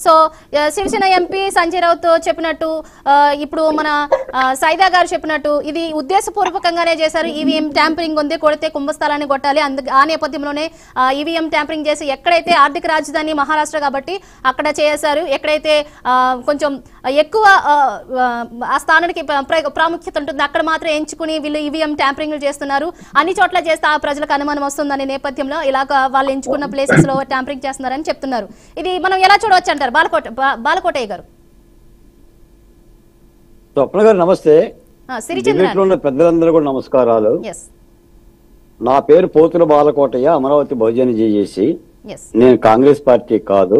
So Shiv Sena MP Sanjay Raut చెప్పినట్టు, ఇప్పుడు మన సైదా గారు చెప్పినట్టు ఇది ఉద్దేశపూర్వకంగానే చేశారు. ఈవీఎం ట్యాంపరింగ్ ఉంది, కొడితే కుంభస్థలాన్ని కొట్టాలి. ఆ నేపథ్యంలోనే ఈవీఎం ట్యాంపరింగ్ చేసి ఎక్కడైతే ఆర్థిక రాజధాని మహారాష్ట్ర కాబట్టి అక్కడ చేశారు, ఎక్కడైతే కొంచెం ఎక్కువ ఆ స్థానానికి ప్రాముఖ్యత ఉంటుంది అక్కడ మాత్రం ఎంచుకుని వీళ్ళు ఈవీఎం ట్యాంపరింగ్ చేస్తున్నారు. అన్ని చోట్ల చేస్తే ఆ ప్రజలకు అనుమానం వస్తుందనే నేపథ్యంలో ఇలాగ వాళ్ళు ఎంచుకున్న ప్లేసెస్ లో ట్యాంపరింగ్ చేస్తున్నారని చెప్తున్నారు. ఇది మనం ఎలా చూడవచ్చు అంటారు బాలకోటయ్య గారు? స్వప్న గారు నమస్తే. పెద్దలందరూ కూడా నమస్కారాలు. నా పేరు పోతుల బాలకోటయ్య, అమరావతి బహుజన జేఏసీ. నేను కాంగ్రెస్ పార్టీ కాదు,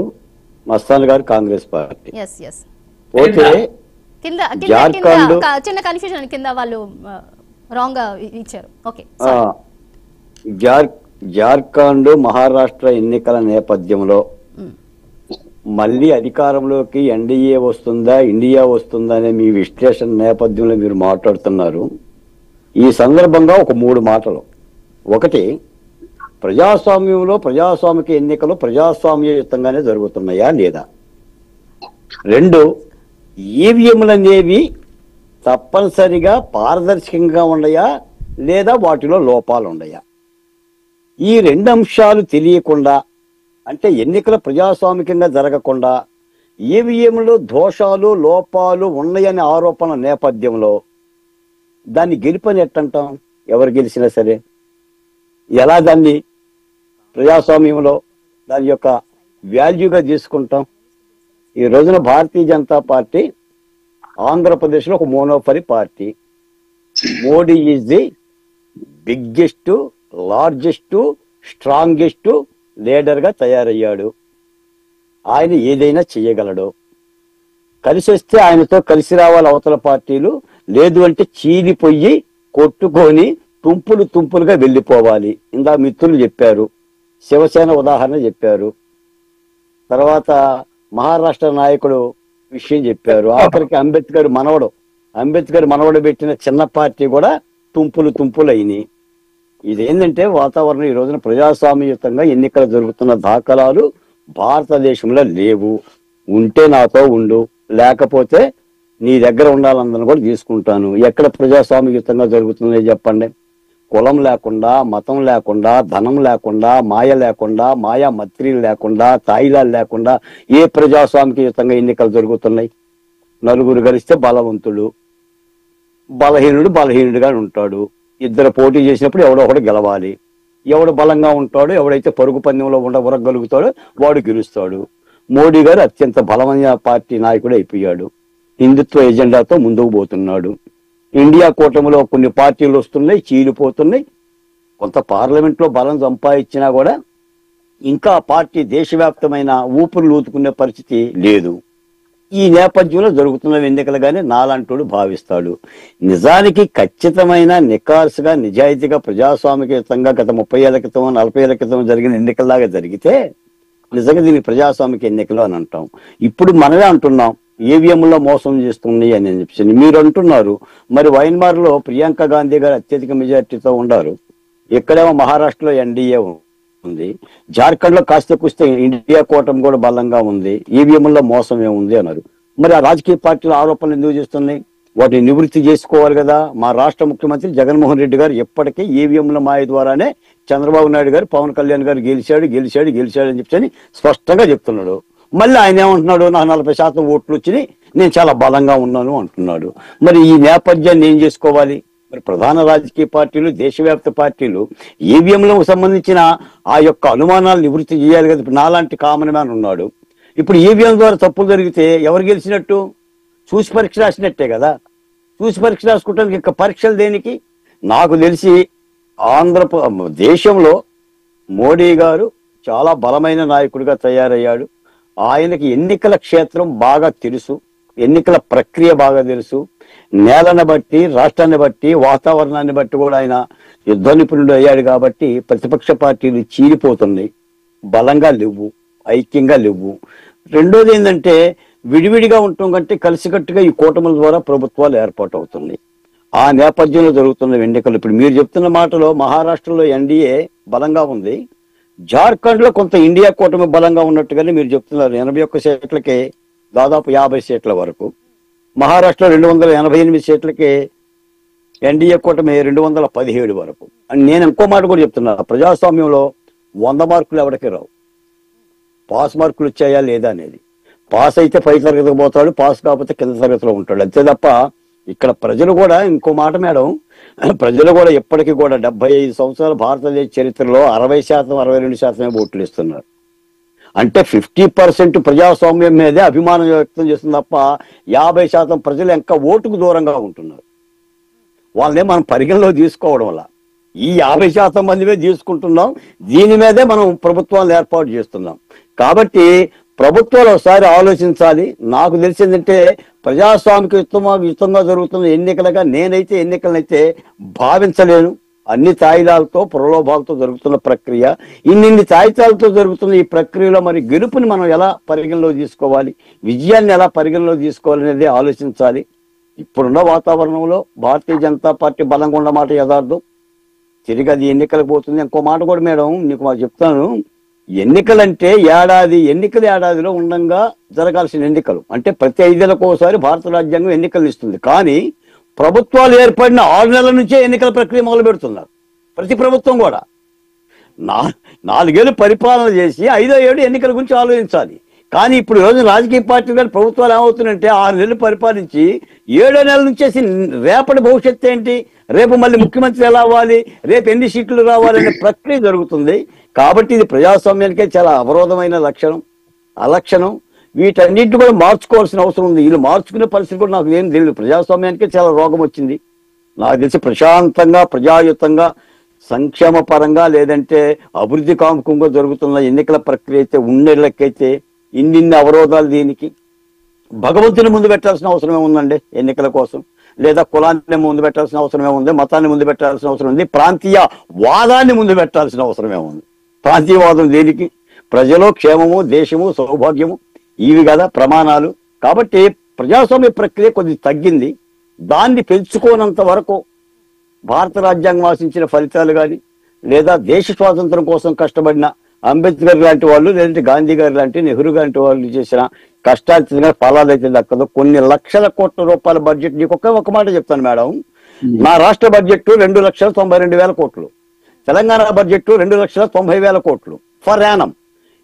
మస్తాన్ గారు కాంగ్రెస్ పార్టీ. పోతే జార్ఖండ్ చిన్న కన్ఫ్యూజన్ కింద వాళ్ళు రాంగ్ గా ఇచ్చారు. ఓకే. జార్ఖండ్ మహారాష్ట్ర ఎన్నికల నేపథ్యంలో మళ్ళీ అధికారంలోకి ఎన్డీఏ వస్తుందా ఇండియా వస్తుందా అనే మీ విశ్లేషణ నేపథ్యంలో మీరు మాట్లాడుతున్నారు. ఈ సందర్భంగా ఒక 3 మాటలు. ఒకటి, ప్రజాస్వామ్యంలో ప్రజాస్వామిక ఎన్నికలు ప్రజాస్వామ్యయుతంగానే జరుగుతున్నాయా లేదా? 2, ఈవీఎంలు అనేవి తప్పనిసరిగా పారదర్శకంగా ఉన్నాయా లేదా వాటిలో లోపాలు ఉన్నాయా? ఈ 2 అంశాలు తెలియకుండా, అంటే ఎన్నికల ప్రజాస్వామికంగా జరగకుండా ఈవీఎంలో దోషాలు లోపాలు ఉన్నాయనే ఆరోపణ నేపథ్యంలో దాన్ని గెలుపని ఎట్టంటాం? ఎవరు గెలిచినా సరే ఎలా దాన్ని ప్రజాస్వామ్యంలో దాని యొక్క వాల్యూగా తీసుకుంటాం? ఈ రోజున భారతీయ జనతా పార్టీ ఆంధ్రప్రదేశ్లో ఒక monopoly party. Modi is the biggest, largest, strongest leader గా తయారయ్యాడు. ఆయన ఏదైనా చేయగలడు. కలిసి వస్తే ఆయనతో కలిసి రావాలి అవతల పార్టీలు, లేదు అంటే చీలిపోయి కొట్టుకొని తుంపులుగా వెళ్ళిపోవాలి. ఇందా మిత్రులు చెప్పారు, శివసేన ఉదాహరణ చెప్పారు, తర్వాత మహారాష్ట్ర నాయకుడు విషయం చెప్పారు, ఆఖరికి అంబేద్కర్ మనవడు పెట్టిన చిన్న పార్టీ కూడా తుంపులు అయినాయి. ఇదేంటంటే వాతావరణం ఈ రోజున ప్రజాస్వామ్యయుతంగా ఎన్నికలు జరుగుతున్న దాఖలాలు భారతదేశంలో లేవు. ఉంటే నాతో ఉండు, లేకపోతే నీ దగ్గర ఉండాలందరిని కూడా తీసుకుంటాను. ఎక్కడ ప్రజాస్వామ్యయుతంగా జరుగుతుందో చెప్పండి? కులం లేకుండా, మతం లేకుండా, ధనం లేకుండా, మాయ లేకుండా, మాయా మత్రీలు లేకుండా, తాయిలాలు లేకుండా ఏ ప్రజాస్వామికయుతంగా ఎన్నికలు జరుగుతున్నాయి? నలుగురు కలిస్తే బలవంతుడు, బలహీనుడుగా ఉంటాడు. ఇద్దరు పోటీ చేసినప్పుడు ఎవడో ఒకడు గెలవాలి. ఎవడు బలంగా ఉంటాడో, ఎవడైతే పరుగు పందెంలో ఉరగలుగుతాడో వాడు గెలుస్తాడు. మోడీ గారు అత్యంత బలమైన పార్టీ నాయకుడు అయిపోయాడు. హిందుత్వ ఎజెండాతో ముందుకు పోతున్నాడు. ఇండియా కూటమిలో కొన్ని పార్టీలు వస్తున్నాయి, చీలిపోతున్నాయి. కొంత పార్లమెంట్ లో బలం సంపాదించినా కూడా ఇంకా పార్టీ దేశవ్యాప్తమైన ఊపిరులు ఊతుకునే పరిస్థితి లేదు. ఈ నేపథ్యంలో జరుగుతున్న ఎన్నికలుగానే నాలాంటోడు భావిస్తాడు. నిజానికి ఖచ్చితమైన నికార్సుగా, నిజాయితీగా, ప్రజాస్వామికయుతంగా గత 30 ఏళ్ల క్రితం 40 ఏళ్ల క్రితం జరిగిన ఎన్నికల్లాగా జరిగితే నిజంగా దీన్ని ప్రజాస్వామిక ఎన్నికలు అని అంటాం. ఇప్పుడు మనమే అంటున్నాం ఈవీఎంలో మోసం చేస్తుంది అని చెప్పి మీరు అంటున్నారు. మరి వైన్మార్లో ప్రియాంక గాంధీ గారు అత్యధిక మెజార్టీతో ఉన్నారు. ఇక్కడేమో మహారాష్ట్రలో ఎన్డీఏ ఉంది. జార్ఖండ్ లో కాస్త కుస్తే ఇండియా కూటమి కూడా బలంగా ఉంది. ఈవీఎంలో మోసం ఏముంది అన్నారు. మరి ఆ రాజకీయ పార్టీల ఆరోపణలు ఎందుకు చేస్తున్నాయి? వాటిని నివృత్తి చేసుకోవాలి కదా. మా రాష్ట్ర ముఖ్యమంత్రి జగన్మోహన్ రెడ్డి గారు ఎప్పటికీ ఈవీఎంల మాయ ద్వారానే చంద్రబాబు నాయుడు గారు, పవన్ కళ్యాణ్ గారు గెలిచాడు అని చెప్పి స్పష్టంగా చెప్తున్నాడు. మళ్ళీ ఆయన ఏమంటున్నాడు? నాకు 40% ఓట్లు వచ్చినాయి, నేను చాలా బలంగా ఉన్నాను అంటున్నాడు. మరి ఈ నేపథ్యాన్ని ఏం చేసుకోవాలి? మరి ప్రధాన రాజకీయ పార్టీలు, దేశవ్యాప్త పార్టీలు ఈవీఎంలకు సంబంధించిన ఆ యొక్క అనుమానాలు నివృత్తి చేయాలి కదా. ఇప్పుడు నాలాంటి కామన్ మ్యాన్ ఉన్నాడు. ఇప్పుడు ఈవీఎం ద్వారా తప్పులు జరిగితే ఎవరు గెలిచినట్టు? చూసి పరీక్ష రాసినట్టే కదా. చూసి పరీక్ష రాసుకోవటానికి ఇంకా పరీక్షలు దేనికి? నాకు తెలిసి దేశంలో మోడీ గారు చాలా బలమైన నాయకుడిగా తయారయ్యాడు. ఆయనకి ఎన్నికల క్షేత్రం బాగా తెలుసు, ఎన్నికల ప్రక్రియ బాగా తెలుసు. నేలను బట్టి, రాష్ట్రాన్ని బట్టి, వాతావరణాన్ని బట్టి కూడా ఆయన యుద్ధ నిపుణుడు అయ్యాడు. కాబట్టి ప్రతిపక్ష పార్టీలు చీలిపోతున్నాయి, బలంగా లేవు, ఐక్యంగా లేవు. రెండోది ఏంటంటే విడివిడిగా ఉండటం కంటే కలిసికట్టుగా ఈ కూటముల ద్వారా ప్రభుత్వాలు ఏర్పాటు అవుతున్నాయి. ఆ నేపథ్యంలో జరుగుతున్న ఎన్నికలు ఇప్పుడు మీరు చెప్తున్న మాటలో మహారాష్ట్రలో ఎన్డీఏ బలంగా ఉంది, జార్ఖండ్ లో కొంత ఇండియా కూటమి బలంగా ఉన్నట్టుగానే మీరు చెప్తున్నారు. 81 సీట్లకి దాదాపు 50 సీట్ల వరకు. మహారాష్ట్ర 288 సీట్లకి ఎన్డీఏ కూటమి 217 వరకు. అండ్ నేను ఇంకో మాట కూడా చెప్తున్నా, ప్రజాస్వామ్యంలో 100 మార్కులు ఎవరికి రావు. పాస్ మార్కులు వచ్చాయా లేదా అనేది. పాస్ అయితే పై తరగతికి పోతాడు, పాస్ కాకపోతే కింద తరగతిలో ఉంటాడు, అంతే తప్ప ఇక్కడ ప్రజలు కూడా ఇంకో మాట మేడం, ప్రజలు కూడా ఎప్పటికీ కూడా 75 సంవత్సరాల భారతదేశ చరిత్రలో 60% 62% ఓట్లు ఇస్తున్నారు. అంటే 50% ప్రజాస్వామ్యం మీదే అభిమానం వ్యక్తం చేస్తుంది తప్ప 50% ప్రజలు ఇంకా ఓటుకు దూరంగా ఉంటున్నారు. వాళ్ళనే మనం పరిగణలో తీసుకోవడం వల్ల ఈ 50% మందివే తీసుకుంటున్నాం. దీని మీదే మనం ప్రభుత్వాలు ఏర్పాటు చేస్తున్నాం. కాబట్టి ప్రభుత్వాలు ఒకసారి ఆలోచించాలి. నాకు తెలిసిందంటే ప్రజాస్వామిక యుతంగా జరుగుతున్న ఎన్నికలుగా నేనైతే ఎన్నికలనైతే భావించలేను. అన్ని తాయిదాలతో ప్రలోభాలతో జరుగుతున్న ప్రక్రియ. ఇన్ని తాయిదాలతో జరుగుతున్న ఈ ప్రక్రియలో మరి గెలుపుని మనం ఎలా పరిగణలో తీసుకోవాలి, విజయాన్ని ఎలా పరిగణలో తీసుకోవాలి అనేది ఆలోచించాలి. ఇప్పుడున్న వాతావరణంలో భారతీయ జనతా పార్టీ బలంగా ఉన్న మాట యథార్థం. తిరిగి అది ఎన్నికలకు పోతుంది. ఇంకో మాట కూడా మేడం నీకు మాకు చెప్తాను, ఎన్నికలంటే ఎన్నికల ఏడాదిలో ఉండంగా జరగాల్సిన ఎన్నికలు. అంటే ప్రతి 5 ఏళ్లకు ఒకసారి భారత రాజ్యాంగం ఎన్నికలు ఇస్తుంది. కానీ ప్రభుత్వాలు ఏర్పడిన 6 నెలల నుంచే ఎన్నికల ప్రక్రియ మొదలు పెడుతున్నారు. ప్రతి ప్రభుత్వం కూడా 4 ఏళ్ళు పరిపాలన చేసి 5వ ఏడు ఎన్నికల గురించి ఆలోచించాలి. కానీ ఇప్పుడు రోజు రాజకీయ పార్టీలు కానీ ప్రభుత్వాలు ఏమవుతుందంటే 6 నెలలు పరిపాలించి 7వ నెల నుంచేసి రేపటి భవిష్యత్తు ఏంటి, రేపు మళ్ళీ ముఖ్యమంత్రి ఎలా అవ్వాలి, రేపు ఎన్ని సీట్లు రావాలి అనే ప్రక్రియ జరుగుతుంది. కాబట్టి ఇది ప్రజాస్వామ్యానికే చాలా అవరోధమైన అలక్షణం. వీటన్నిటిని కూడా మార్చుకోవాల్సిన అవసరం ఉంది. వీళ్ళు మార్చుకునే పరిస్థితి కూడా నాకు ఏం తెలియదు. ప్రజాస్వామ్యానికే చాలా రోగం వచ్చింది. నాకు తెలిసి ప్రశాంతంగా ప్రజాయుతంగా సంక్షేమ పరంగా లేదంటే అభివృద్ధి కాముకంగా జరుగుతున్న ఎన్నికల ప్రక్రియ అయితే ఉండేళ్ళకైతే ఇన్ని అవరోధాలు, దీనికి భగవంతుని ముందు పెట్టాల్సిన అవసరమే ఉందండి ఎన్నికల కోసం, లేదా కులాన్ని ముందు పెట్టాల్సిన అవసరమే ఉంది, మతాన్ని ముందు పెట్టాల్సిన అవసరం ఉంది, ప్రాంతీయ వాదాన్ని ముందు పెట్టాల్సిన అవసరమే ఉంది. ప్రాంతీయవాదం దేనికి? ప్రజలు క్షేమము, దేశము, సౌభాగ్యము, ఇవి కదా ప్రమాణాలు. కాబట్టి ప్రజాస్వామ్య ప్రక్రియ కొద్ది తగ్గింది. దాన్ని పెంచుకోనంత వరకు భారత రాజ్యాంగం ఆశించిన ఫలితాలు కానీ, లేదా దేశ స్వాతంత్రం కోసం కష్టపడిన అంబేద్కర్ లాంటి వాళ్ళు, లేదంటే గాంధీ గారు లాంటి, నెహ్రూ లాంటి వాళ్ళు చేసిన కష్టార్జితంగా ఫలాలు అయితే దక్కదు. కొన్ని లక్షల కోట్ల రూపాయల బడ్జెట్, నీకు ఒక మాట చెప్తాను మేడం. నా రాష్ట్ర బడ్జెట్ 2,92,000 కోట్లు, తెలంగాణ బడ్జెట్ 2,90,000 కోట్లు ఫర్ యానం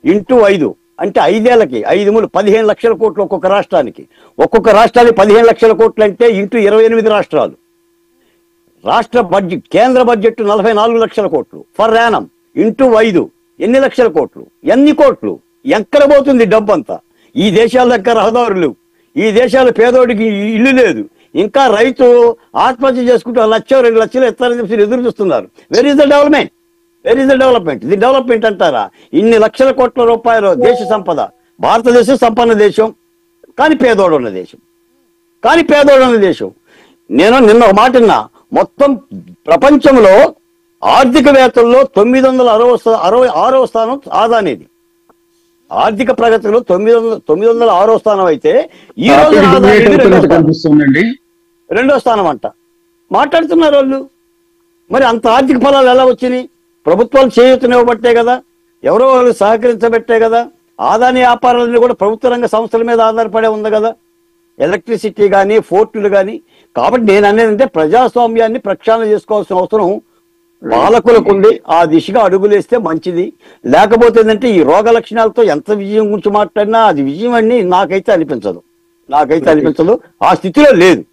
ఇంటూ 5 అంటే 5 ఏళ్లకి 5 మూలు 15 లక్షల కోట్లు ఒక్కొక్క రాష్ట్రానికి. ఒక్కొక్క రాష్ట్రానికి 15 లక్షల కోట్లు అంటే ఇంటూ 28 రాష్ట్రాలు. రాష్ట్ర బడ్జెట్, కేంద్ర బడ్జెట్ 44 లక్షల కోట్లు ఫర్ యానం ఇంటూ 5 ఎన్ని లక్షల కోట్లు, ఎన్ని కోట్లు, ఎక్కడ పోతుంది డబ్బంతా? ఈ దేశాల దగ్గర రహదారులు, ఈ దేశాల పేదోడికి ఇల్లు లేదు, ఇంకా రైతు ఆత్మహత్య చేసుకుంటూ 1,00,000 2 లక్షలు ఎత్తారని చెప్పి ఎదురు చూస్తున్నారు. Where is the development? ఇది డెవలప్మెంట్ అంటారా? ఇన్ని లక్షల కోట్ల రూపాయలు దేశ సంపద. భారతదేశం సంపన్న దేశం, కానీ పేదోడు ఉన్న దేశం. నేను నిన్న ఒక మాట విన్నా, మొత్తం ప్రపంచంలో ఆర్థికవేత్తల్లో 966వ స్థానం ఆదానిది. ఆర్థిక ప్రగతిలో 906వ స్థానం అయితే ఈ రోజు రెండో స్థానం అంట మాట్లాడుతున్నారు వాళ్ళు. మరి అంత ఆర్థిక ఫలాలు ఎలా వచ్చినాయి? ప్రభుత్వాలు చేయూతనివ్వబట్టే కదా, ఎవరో వాళ్ళు సహకరించబట్టే కదా. ఆదాని వ్యాపారాలన్నీ కూడా ప్రభుత్వ రంగ సంస్థల మీద ఆధారపడే ఉంది కదా, ఎలక్ట్రిసిటీ కానీ, పోర్టులు కానీ. కాబట్టి నేను అనేది ప్రజాస్వామ్యాన్ని ప్రక్షాళన చేసుకోవాల్సిన అవసరం పాలకులకు ఉంది. ఆ దిశగా అడుగులేస్తే మంచిది. లేకపోతే ఏంటంటే ఈ రోగ లక్షణాలతో ఎంత విజయం గురించి మాట్లాడినా అది విజయం అని నాకైతే అనిపించదు. ఆ స్థితిలో లేదు.